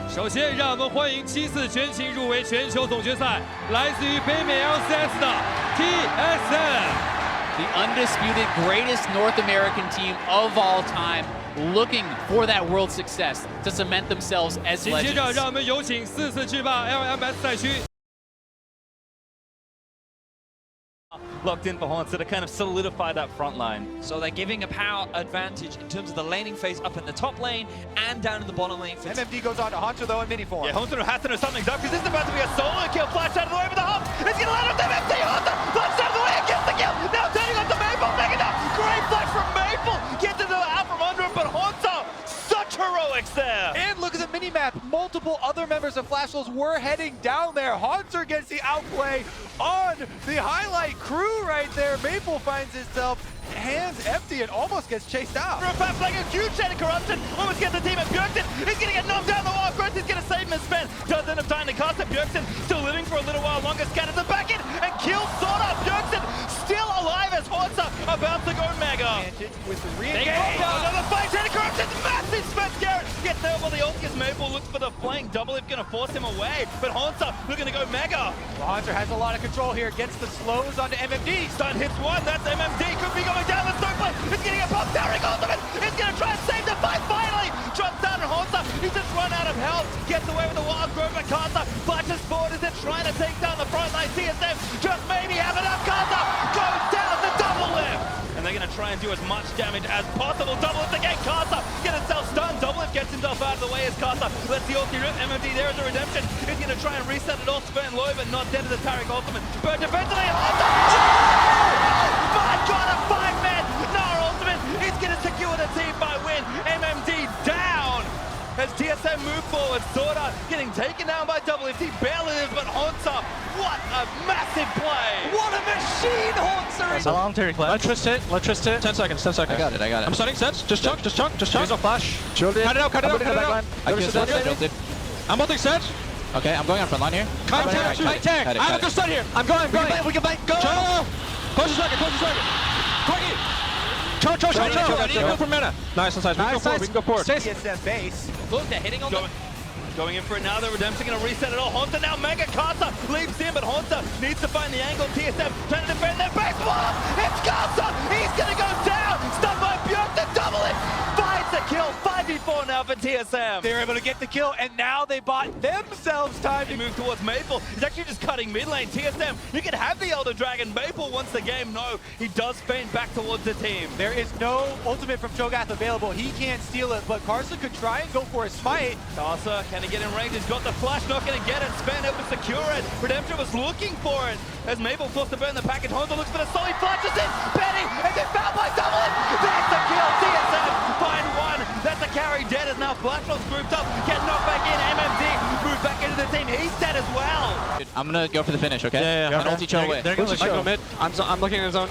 首先，让我们欢迎7次全勤入围全球总决赛，来自于北美 LCS 的 TSM。 The undisputed greatest North American team of all time, looking for that world success to cement themselves as 紧接着， legends. 让我们有请4次制霸 LMS 赛区。 Locked in for Haunter to kind of solidify that front line. So they're giving a power advantage in terms of the laning phase up in the top lane and down in the bottom lane. For MMD goes on to Haunter though in mini form. Yeah, Haunter has to know something's up because this is about to be a solo kill. Flash out of the way with the hop. It's going to land on MMD. Haunter flash out of the way and gets the kill. Now turning on to Maple. Making up. Great flash from Maple. Gets it out from under him, but Haunter, such heroics there. And look at the mini-map. Multiple other members of Flash Wolves were heading down there. Haunter gets the outplay on the highlight crew right there. Maple finds himself hands empty and almost gets chased out. Fast like a huge shade of corruption. Almost gets the team at BJERGSEN. He's going to get knocked down the wall. Growth is going to save him and spend. Doesn't have time to cast it. BJERGSEN still living for a little while longer. Scatters the back end and kills Soda. BJERGSEN still alive as Haunter about to go mega. With the re-engage. Another fight. Shade of corruption. Massive Spence Garrett gets there while the Ultius Maple looks for the flank. Double If going to force him away. But Haunter looking to go mega. Well, Haunter has a lot of control here. Gets the slows onto MMD. Stun hits one. That's MMD. Could be going down. Let's go play. It's getting a pop. Derek Ultimate is going to try and save the fight. Finally drops down on Haunter. He's just run out of health. Gets away with the wild growth. But Carter flashes forward as they're trying to take down the front line. TSM just maybe have enough. Carter goes down the double lift. And they're going to try and do as much damage as possible. Double lift again. Carter gets himself stunned. Double lift gets himself out of the way as Carter lets the ulti rip. MMD there is a redemption. He's going to try and reset it off. Spend low, but not dead to the Tarek Ultimate. But defensively, Haunter. My God, a 5-man. Nara Ultimate is going to secure the team by win. MMD down. As TSM move forward, Sorda getting taken down by Double If. He barely lives, but Haunter, what a massive play! what a machine Haunter is! Long turn flash. Let's twist it. 10 seconds, 10 seconds. I got it. I'm stunning sets. Just chunk. There's no flash. Shield it. Cut it out. I'm ulting set. Okay, I'm going on front line here. Kite tag. I have to stun here. I'm going. We can fight. Go! Close a second. Corgi. Cho. Go for mana. Nice. We can go forward. TSM base. Look, they're hitting on the... Going in for another redemption, going to reset it all. Haunter now, Mega Carter leaps in, but Haunter needs to find the angle. TSM trying to defend their base. It's Carter! He's going to go down! Stunned by BJERGSEN, double it! Finds the kill, 5v4 now for TSM. They're able to get the kill, and now they bought themselves time He to move towards Maple. He's actually just cutting mid lane. TSM, you can have the Elder Dragon. Maple wants the game. No, he does feint back towards the team. There is no ultimate from Cho'Gath available. He can't steal it, but Carson could try and go for a smite. Carter, can he get in range? He's got the flash, not going to get it. Span able to secure it. Redemption was looking for it. As Maple forced to burn the package, Haunter looks for the solid flashes in. Benny, and then found by Double It. That's the kill. TSM find one. That's a carry dead as now Flashlock's grouped up. Get knocked back in. MMD moved back into the team. He's dead as well. I'm gonna go for the finish, okay? Yeah. I'm gonna ulti Cho away. They're going to go mid. I'm looking in zone.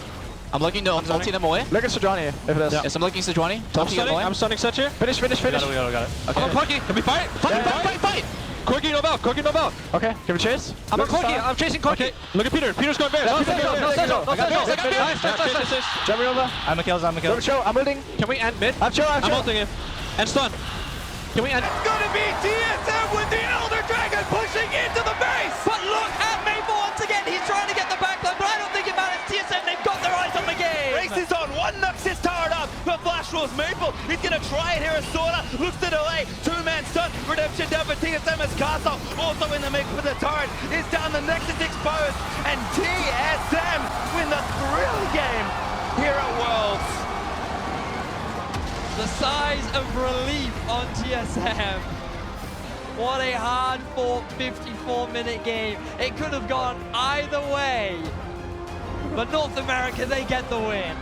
I'm looking to ulti them away. Look at Sejuani if it is. Yes, I'm looking Sejuani. I'm stunning set here. Finish. We got it. Okay. I'm on Corgi. Can we fight? Fight! Corgi no belt. Okay, can we chase? I'm on Corgi. I'm chasing Corgi. Look at Peter. Peter's going base. Jump over. I'm a kill. Go Cho, I'm building. Can we end mid? I'm ulting him. And stun. Can we end? It's gonna be TSM with the Elder Dragon pushing into the base! But look at Maple once again. He's trying to get the backline, but I don't think it matters. TSM, they've got their eyes on the game. Race is on. One knocks his turret up. But Flash Rules Maple. He's going to try it here as Sorda looks to delay. Two-man stun. Redemption down for TSM as Castle also in the mix with the turret. Is down. The Nexus exposed. And TSM win the thrilling game here at Worlds. The size of relief on TSM. What a hard-fought 54-minute game. It could have gone either way. But North America, they get the win.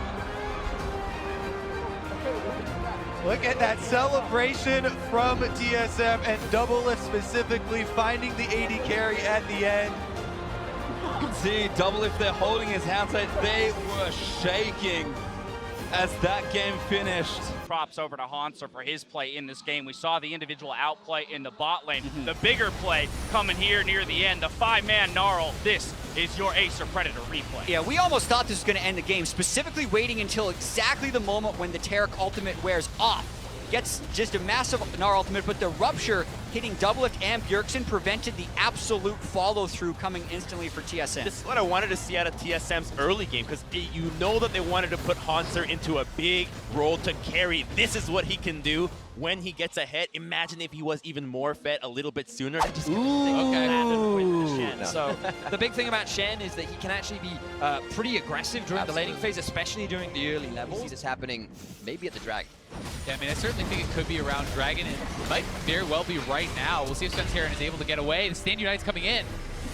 Look at that celebration from TSM and Double Lift specifically finding the AD carry at the end. You can see Double If they're holding his hands tight. They were shaking as that game finished. Props over to Haunter for his play in this game. We saw the individual outplay in the bot lane. The bigger play coming here near the end. The 5-man Gnarl. This is your Ace or Predator replay. Yeah, we almost thought this was going to end the game, specifically waiting until exactly the moment when the Tarek ultimate wears off. Gets just a massive Gnarl ultimate, but the Rupture hitting Doublelift and BJERGSEN prevented the absolute follow-through coming instantly for TSM. This is what I wanted to see out of TSM's early game, because you know that they wanted to put Hanser into a big role to carry. This is what he can do when he gets ahead. Imagine if he was even more fed a little bit sooner. So the big thing about Shen is that he can actually be pretty aggressive during the laning phase, especially during the early levels. See this happening maybe at the Dragon. Yeah, I mean, I certainly think it could be around Dragon. It might very well be right now. We'll see if Svenskeren is able to get away. The Stand Unite's coming in.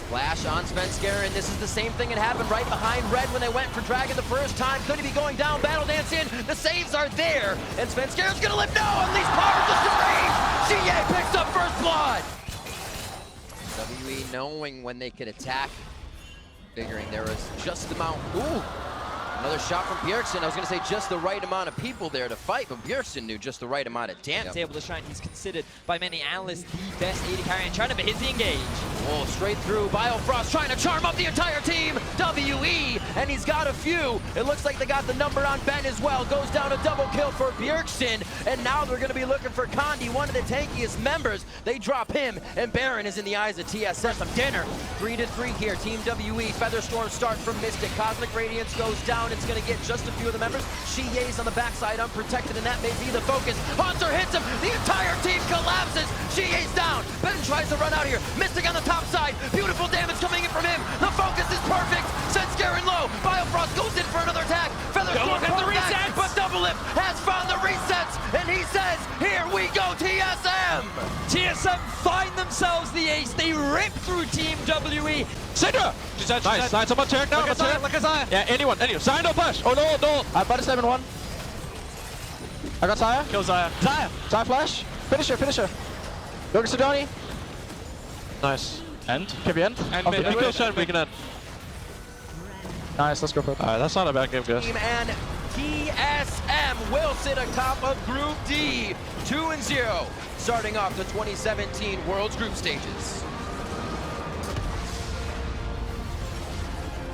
Flash on Svenskeren. This is the same thing that happened right behind Red when they went for Dragon the first time. Could he be going down? Battle Dance in. The saves are there. And Svenskeren's going to live. No! Unleash power just to range. GA picks up first blood. WE knowing when they could attack. Figuring there was just the amount. Ooh! Another shot from BJERGSEN. I was going to say just the right amount of people there to fight, but BJERGSEN knew just the right amount of damage. He's able to shine. He's considered by many analysts the best AD carry in China, but hits the engage. Oh, straight through. Biofrost trying to charm up the entire team. WE, and he's got a few. It looks like they got the number on Ben as well. Goes down a double kill for BJERGSEN, and now they're going to be looking for Condi, one of the tankiest members. They drop him, and Baron is in the eyes of TSM. Some dinner. 3-3 here. Team WE. Featherstorm start from Mystic. Cosmic Radiance goes down. It's going to get just a few of the members. Shie's on the backside, unprotected, and that may be the focus. Hanser hits him. The entire team collapses. Shie's down. Ben tries to run out here. Mystic on the top side. Beautiful damage coming in from him. The focus is perfect. Svenskeren low. Biofrost goes in for another attack. Featherstorm look at the resets. but Doublelift has found the resets, and he says, "Here we go, TSM." TSM find themselves the ace. They rip through Team WE. Syndra! Nice, nice. I'm on turret now. Look at Zaya. Yeah, anyone. Zaya, no flash. Oh, no, no. I bought a 7-1. I got Zaya. Kill Zaya. Zaya flash. Finish her. Go to Sidoni. Nice. End. Can we end? And mid. We kill Shen, we can end. Nice, let's go for it. Alright, that's not a bad game, guys. Team and TSM will sit atop of Group D, 2-0, starting off the 2017 World's Group Stages.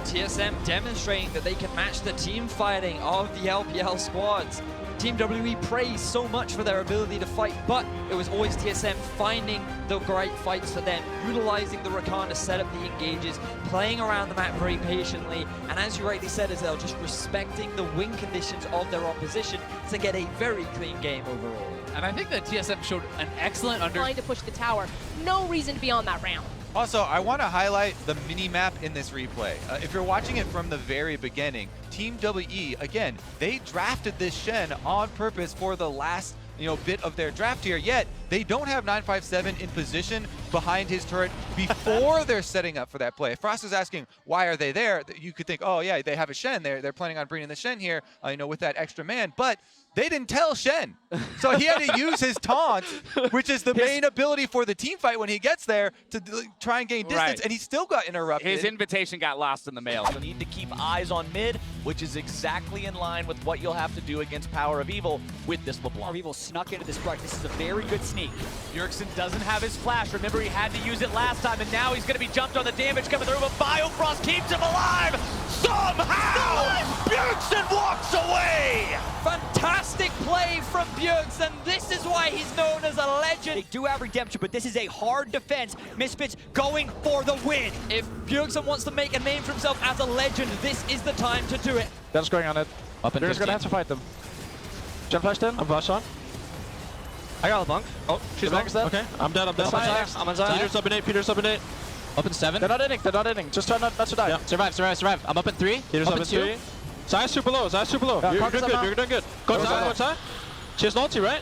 TSM demonstrating that they can match the team fighting of the LPL squads. Team WE praised so much for their ability to fight, but it was always TSM finding the great fights for them, utilizing the Rakan to set up the engages, playing around the map very patiently, and as you rightly said, Azelle, just respecting the win conditions of their opposition to get a very clean game overall. And I think that TSM showed an excellent trying to push the tower. No reason to be on that round. Also, I want to highlight the mini-map in this replay. If you're watching it from the very beginning, Team WE, again, they drafted this Shen on purpose for the last bit of their draft here, yet they don't have 957 in position behind his turret before they're setting up for that play. Frost is asking, why are they there? You could think, oh yeah, they have a Shen. They're planning on bringing the Shen here, with that extra man, but they didn't tell Shen. So he had to use his taunt, which is the main ability for the team fight when he gets there to try and gain distance, and he still got interrupted. His invitation got lost in the mail. You'll need to keep eyes on mid, which is exactly in line with what you'll have to do against Power of Evil with this LeBlanc. Power of Evil snuck into this brush. This is a very good sneak. BJERGSEN doesn't have his flash. Remember, he had to use it last time, and now he's going to be jumped on the damage coming through, but Biofrost keeps him alive! Somehow! BJERGSEN walks away! Fantastic play from BJERGSEN. This is why he's known as a legend. They do have redemption, but this is a hard defense. Misfits going for the win. If BJERGSEN wants to make a name for himself as a legend, this is the time to do it. Ben's going on it. They're just gonna have to fight them. Gen flashed in. I'm flash on. I got a bunk. Oh, she's back. Okay, I'm dead. I'm on Zaya. Peter's up in 8. Up in 7. They're not inning. Just try not to die. Yeah. Survive. I'm up in 3. Peter's up in 2. Zaya's super low. Yeah, You're doing good. You're doing good. Go Zaya. She has an ulti, right?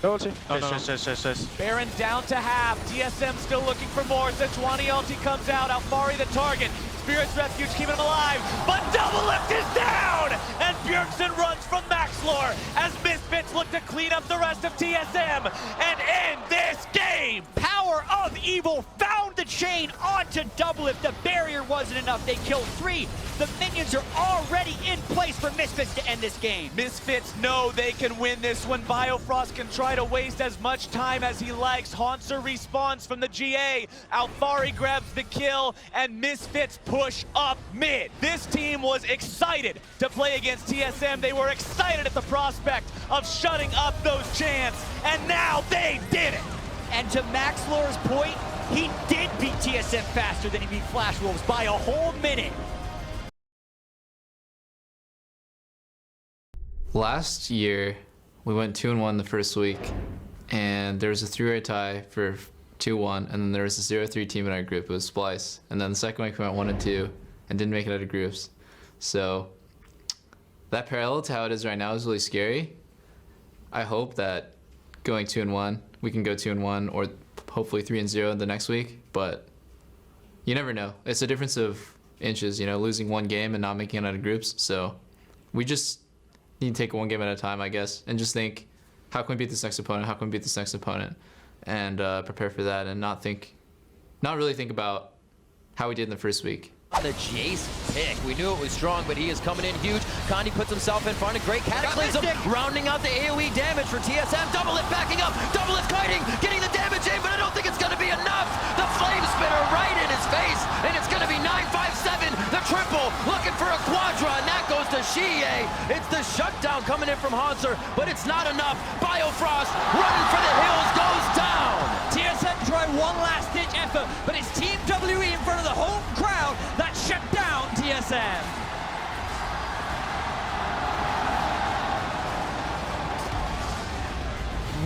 No ulti. Oh, no. Baron down to half. TSM still looking for more. Sejuani ulti comes out. Alfari the target. Spirit's Refuge keeping him alive. But Doublelift is down! And BJERGSEN runs from max lore as Misfits look to clean up the rest of TSM and end this game! Power of Evil found the chain onto Doublelift. The barrier wasn't enough. They killed 3. The minions are already in place for Misfits to end this game. Misfits know they can win this one. Biofrost can try to waste as much time as he likes. Hanser respawns from the GA. Alfari grabs the kill, and Misfits push up mid. This team was excited to play against TSM. They were excited at the prospect of shutting up those chants, and now they did it. And to Max Lore's point, he did beat TSM faster than he beat Flash Wolves by a whole minute. Last year, we went 2-1 the first week, and there was a 3-way tie for 2-1, and then there was a 0-3 team in our group. It was Splice. And then the second week we went 1-2 and didn't make it out of groups. So that parallel to how it is right now is really scary. I hope that going 2-1, we can go 2-1 or hopefully 3-0 the next week, but you never know. It's a difference of inches, you know, losing one game and not making it out of groups. So we just need to take one game at a time, I guess, and just think, how can we beat this next opponent? How can we beat this next opponent? And prepare for that and not really think about how we did in the first week. The Jace pick. We knew it was strong, but he is coming in huge. Condi puts himself in front of great Cataclysm, rounding out the AoE damage for TSM. Double Lift backing up, Double Lift kiting, getting the damage in, but I don't think it's going to be enough. The Flame Spitter right in his face, and it's going to be 957, the triple, looking for a quadra, and that goes to Shie. It's the shutdown coming in from Hanser, but it's not enough. Biofrost running for the hills, goes down. TSM try one last-ditch effort, but it's Team WE in front of the home crowd that shut down TSM.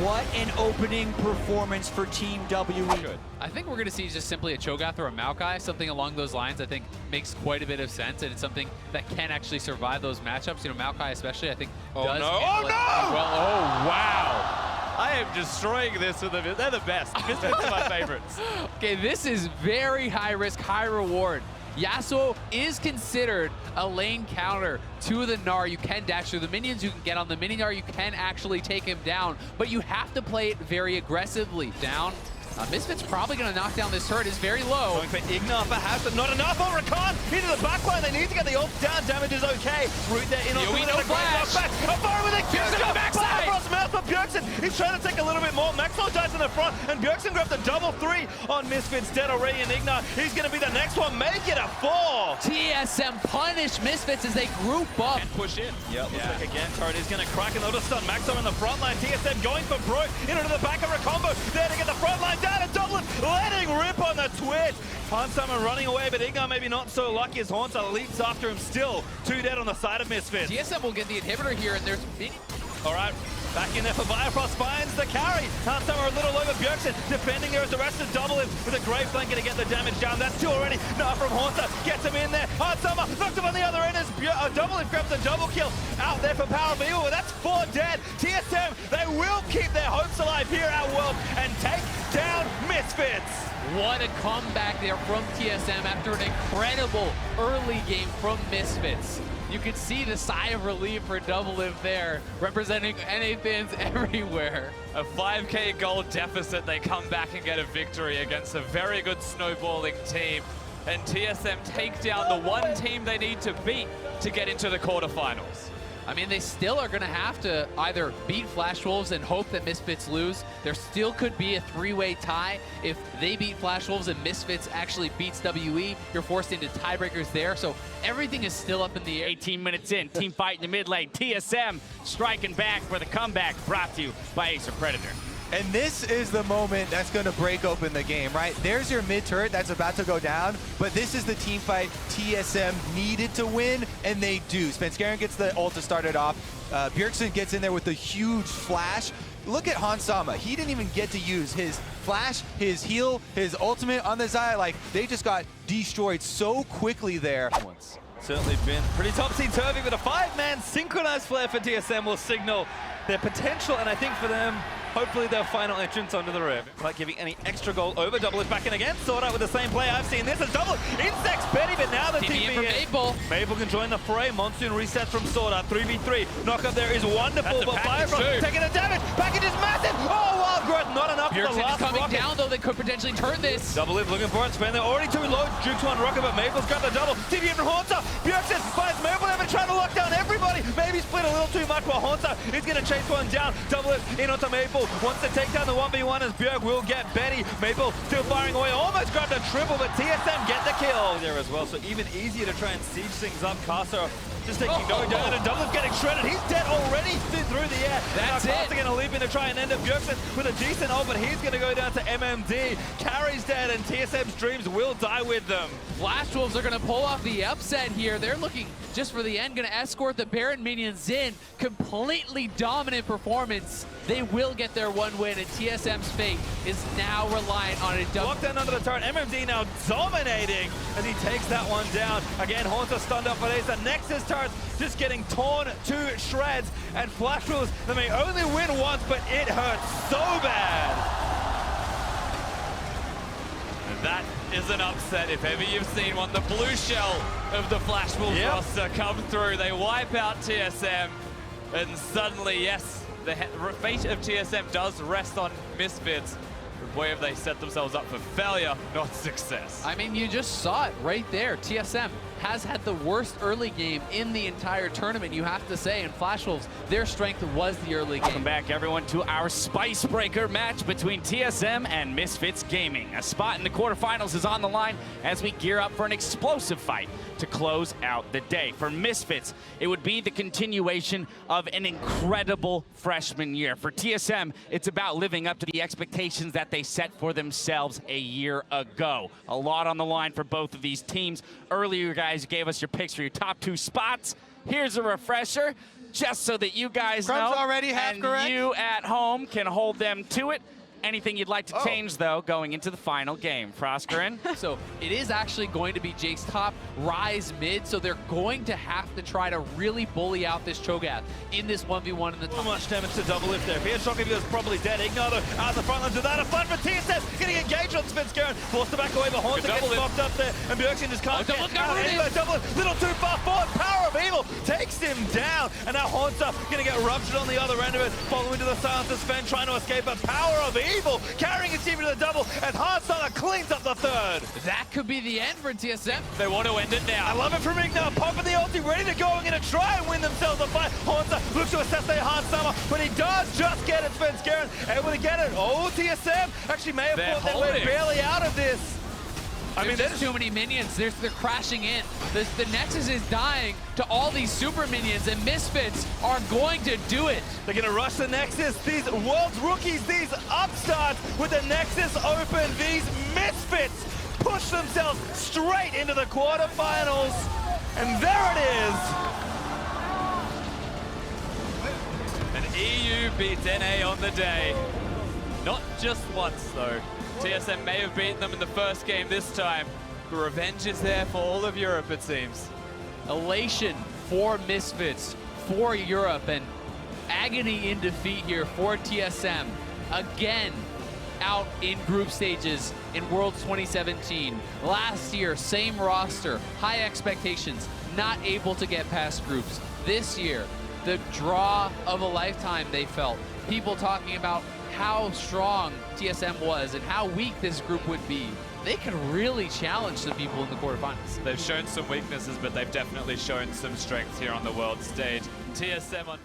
What an opening performance for Team WE. I think we're going to see just simply a Cho'Gath or a Maokai, something along those lines. I think makes quite a bit of sense, and it's something that can actually survive those matchups. You know, Maokai especially, I think, does handle it well. Oh, wow. I am destroying this with them. They're the best. Misfits are my favorites. Okay, this is very high risk, high reward. Yasuo is considered a lane counter to the Gnar. You can dash through the minions, you can get on the mini Gnar, you can actually take him down, but you have to play it very aggressively. Down. Misfits probably going to knock down this turret. Is very low. Going for Ignar perhaps, but not enough. Oh, Rakan into the backline. They need to get the ult down. Damage is okay. Root there in on no flash. A fire with a Bjergsen on the backside. Across mouth for Bjergsen. He's trying to take a little bit more. Maxwell dies in the front, and Bjergsen grabbed a double 3 on Misfits. Dead already, and Ignar, he's going to be the next one. Make it a 4. TSM punish Misfits as they group up. And push in. Yep, looks like again, turret is going to crack, and they'll just stun Maxwell in the front line. TSM going for Bro into the back of a combo. There to get the front line down, and double it. Letting rip on the twitch. Hansama running away, but Ignar maybe not so lucky as Haunter leaps after him still. 2 dead on the side of Misfits. TSM will get the inhibitor here, and there's all right, back in there for Biofrost, finds the carry. Hansama a little over Bjergsen, defending there as the rest of Double Lift with a great flank to get the damage down. That's 2 already. Now from Haunter, gets him in there. Hansama knocks him on the other end as Double Lift grabs a double kill out there for Power of Evil, but that's 4 dead. TSM, they will keep their hopes alive here at World and take down Misfits. What a comeback there from TSM after an incredible early game from Misfits. You could see the sigh of relief for Double Lift there, representing NA-fans everywhere. A 5K goal deficit, they come back and get a victory against a very good snowballing team. And TSM take down the one team they need to beat to get into the quarterfinals. I mean, they still are going to have to either beat Flash Wolves and hope that Misfits lose. There still could be a 3-way tie. If they beat Flash Wolves and Misfits actually beats WE, you're forced into tiebreakers there. So everything is still up in the air. 18 minutes in, team fight in the mid lane. TSM striking back for the comeback, brought to you by Acer Predator. And this is the moment that's going to break open the game, right? There's your mid turret that's about to go down, but this is the team fight TSM needed to win, and they do. Spenskaren gets the ult to start it off. Bjergsen gets in there with a huge flash. Look at Hansama. He didn't even get to use his flash, his heal, his ultimate on the Xayah. Like, they just got destroyed so quickly there. Certainly been pretty topsy-turvy, but a 5-man synchronized flare for TSM will signal their potential, and I think for them, hopefully their final entrance onto the rim. Like giving any extra goal over. Double Lift back in again. Sword out with the same play. I've seen this as Double Insects Betty, but now the TP from Maple. Maple can join the fray. Monsoon resets from Sword Art. 3v3. Knockup there is wonderful, but Biofrost taking the damage. Package is massive. Oh, Wild Growth, not enough for the last coming rocket. down, though. They could potentially turn this. Double Lift looking for it. Span, they're already too low. Jukes one rocket, but Maple's got the double. TP from Haunter. Bjergsen finds Maple. They've been trying to lock down everybody. Maybe split a little too much, but Haunter is going to chase one down. Double Lift in onto Maple. Wants to take down the 1v1 as Bjerg will get Betty. Maple still firing away. Almost grabbed a triple, but TSM get the kill there as well. So even easier to try and siege things up. Casa just taking going down, and Double Lift getting shredded. He's dead already through the air. That's now Casa it. going to leap hoping to try and end up BJERGSEN with a decent ult, but he's going to go down to MMD. Carry's dead, and TSM's dreams will die with them. Flash Wolves are going to pull off the upset here. They're looking just for the end, going to escort the Baron minions in. Completely dominant performance. They will get their one win, and TSM's fate is now reliant on a double. Locked down under the turret. MMD now dominating as he takes that one down. Again, Haunter stunned up for this. The Nexus turret just getting torn to shreds. And Flash Wolves, they may only win once, but it hurts so bad. That is an upset if ever you've seen one. The blue shell of the Flash Wolves roster come through. They wipe out TSM, and suddenly, yes, the fate of TSM does rest on Misfits. Boy, have they set themselves up for failure, not success. I mean, you just saw it right there. TSM has had the worst early game in the entire tournament, you have to say, and Flash Wolves, their strength was the early game. Welcome back, everyone, to our Spice Breaker match between TSM and Misfits Gaming. A spot in the quarterfinals is on the line as we gear up for an explosive fight to close out the day. For Misfits, it would be the continuation of an incredible freshman year. For TSM, it's about living up to the expectations that they set for themselves a year ago. A lot on the line for both of these teams. Earlier, you guys gave us your picks for your top 2 spots. Here's a refresher, just so that you guys know, already half and correct. you at home can hold them to it. Anything you'd like to change, though, going into the final game? Froskerin? So it is actually going to be Jake's top, Rise mid, so they're going to have to try to really bully out this Cho'Gath in this 1v1 in the top. Too much damage to double lift there. Here, Shock is probably dead. Ignore out the front lines with that. A fun for TSM, getting engaged on Spinskaren. Forced to back away, but Haunter gets locked up there, and BJERGSEN just can't get out. Double lift, little too far forward. Power of Evil takes him down, and now Haunter going to get ruptured on the other end of it, following to the Silencer Sven, trying to escape, but Power of Evil carrying his team to the double, and Hardstarter cleans up the third. That could be the end for TSM. They want to end it now. I love it from Ignar, popping the ulti, ready to go and going to try and win themselves a fight. Haunter looks to assess their Hardstarter, but he does just get it. Spinskaren able to get it. Oh, TSM actually may have thought they were barely out of this. I mean, there's too many minions. They're crashing in. The Nexus is dying to all these super minions, and Misfits are going to do it. They're going to rush the Nexus. These world's rookies, these upstarts with the Nexus open. These Misfits push themselves straight into the quarterfinals. And there it is. An EU beats NA on the day. Not just once, though. TSM may have beaten them in the first game this time. The revenge is there for all of Europe, it seems. Elation for Misfits, for Europe, and agony in defeat here for TSM. Again, out in group stages in Worlds 2017. Last year, same roster, high expectations, not able to get past groups. This year, the draw of a lifetime, they felt. People talking about how strong TSM was and how weak this group would be. They could really challenge the people in the quarterfinals. They've shown some weaknesses, but they've definitely shown some strengths here on the world stage. TSM on